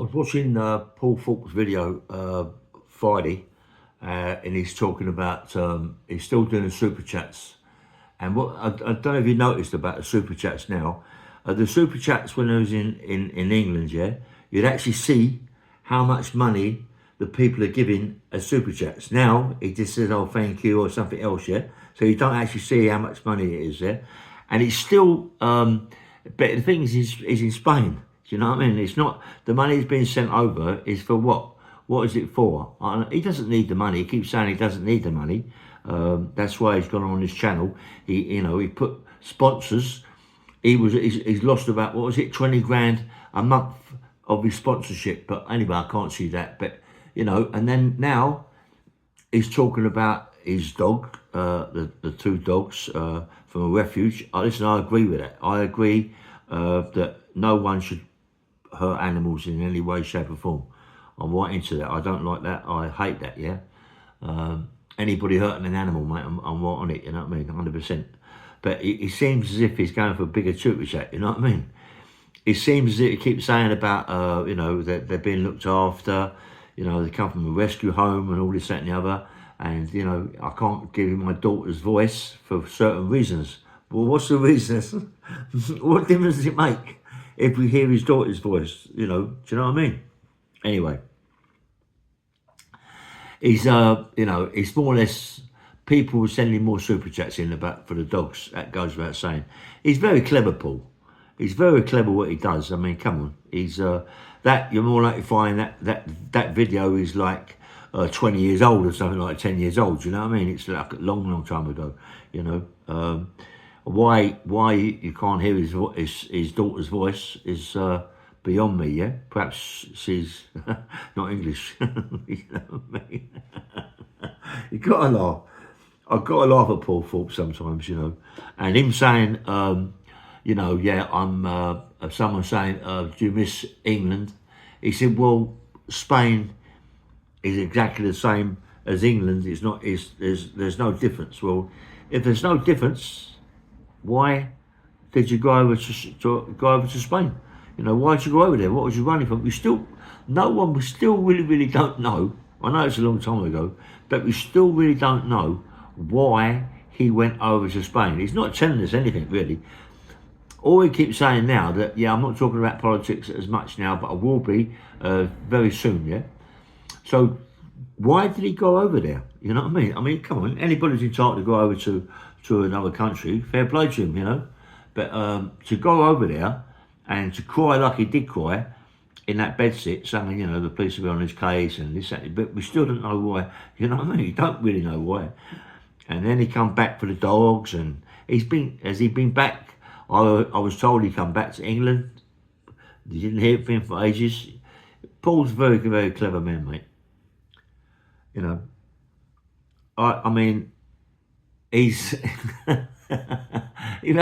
was watching Paul Thorpe's video Friday, and he's talking about he's still doing the super chats. And what I don't know if you noticed about the super chats now. The super chats when I was in England, yeah, you'd actually see how much money the people are giving as super chats. Now it just says, "Oh, thank you" or something else, yeah. So you don't actually see how much money it is there, and it's still. But the thing is in Spain. Do you know what I mean? It's not the money that's being sent over is for what? What is it for? He doesn't need the money. He keeps saying he doesn't need the money. That's why he's gone on his channel. He put sponsors. He's lost about, what was it, 20 grand a month of his sponsorship. But anyway, I can't see that. But and then now he's talking about his dog, the two dogs from a refuge. Listen, I agree with that. I agree that no one should hurt animals in any way, shape or form. I'm right into that. I don't like that. I hate that, yeah. Anybody hurting an animal, mate, I'm right on it, you know what I mean, 100%. But it seems as if he's going for a bigger super chat, you know what I mean? It seems as if he keeps saying about, that they're being looked after, they come from a rescue home and all this, that and the other. And, I can't give him my daughter's voice for certain reasons. Well, what's the reasons? What difference does it make if we hear his daughter's voice? Do you know what I mean? Anyway, he's it's more or less people sending more super chats in about for the dogs. That goes without saying. He's very clever, Paul. He's very clever what he does. I mean, come on. He's that you're more likely to find that video is like 20 years old or something, like 10 years old. You know what I mean? It's like a long time ago. Why you can't hear his daughter's voice is beyond me, yeah? Perhaps she's not English. You know what I mean? You gotta laugh. I've got to laugh at Paul Thorpe sometimes, And him saying, I'm someone saying, do you miss England? He said, well, Spain is exactly the same as England. It's not. There's no difference. Well, if there's no difference, why did you go over to Spain? Why did you go over there? What was you running from? We still really don't know. I know it's a long time ago, but we still really don't know why he went over to Spain. He's not telling us anything really. All he keeps saying now that, I'm not talking about politics as much now, but I will be very soon, yeah? So why did he go over there? You know what I mean? I mean, come on, anybody's entitled to go over to another country, fair play to him, But to go over there and to cry like he did cry in that bedsit, saying, the police will be on his case and this, that, but we still don't know why, you know what I mean? You don't really know why. And then he come back for the dogs, and has he been back? I was told he come back to England. You didn't hear from him for ages. Paul's a very, very clever man, mate. I mean, he's, he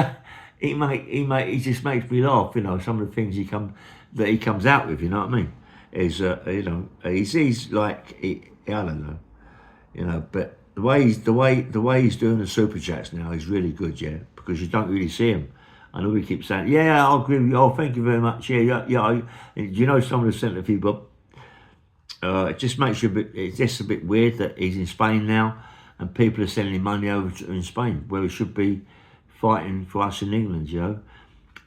just makes me laugh. Some of the things he comes out with. You know what I mean? Is he's like, I don't know, but the way he's doing the super chats now is really good, yeah, because you don't really see him. I know he keeps saying, yeah, I'll agree with you. Oh, thank you very much. Yeah. Some of the sent a few, but it just makes you it's just a bit weird that he's in Spain now and people are sending money over to in Spain where he should be fighting for us in England,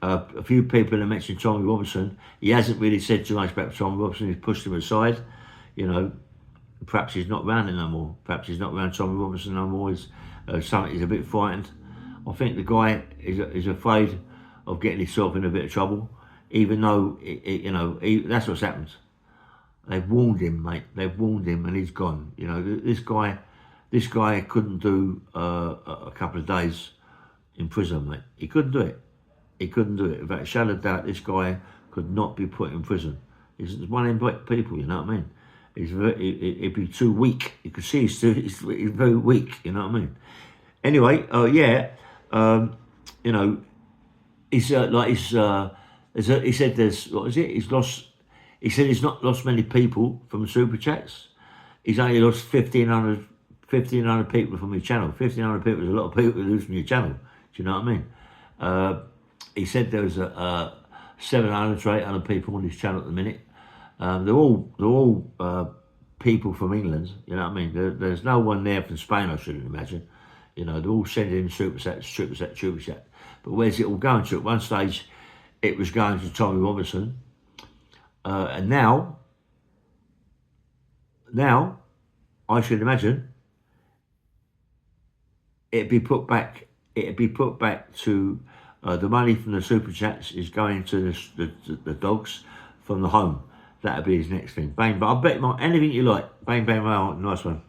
A few people have mentioned Tommy Robinson. He hasn't really said too much about Tommy Robinson. He's pushed him aside, Perhaps he's not around it no more. Perhaps he's not around Tommy Robinson no more. He's a bit frightened. I think the guy is afraid of getting himself in a bit of trouble, even though that's what's happened. They've warned him, mate. They've warned him, and he's gone. This guy couldn't do a couple of days in prison, mate. He couldn't do it. He couldn't do it. Without a shadow of doubt, this guy could not be put in prison. He's one of them people, you know what I mean? He'd be too weak. You could see he's very weak, you know what I mean? Anyway, he said there's, what is it? He said he's not lost many people from super chats. He's only lost 1,500 people from his channel. 1,500 people is a lot of people who lose from your channel. Do you know what I mean? He said there was 700 to 800 people on his channel at the minute. They're all people from England. You know what I mean? There's no one there from Spain. I shouldn't imagine. You know, they're all sending in super chat. But where's it all going to? At one stage, it was going to Tommy Robinson, and now I should imagine it'd be put back. It'd be put back to the money from the super chats is going to the dogs from the home. That'll be his next thing. Bang! But I bet anything you like. Bang! Bang! Bang! Nice one.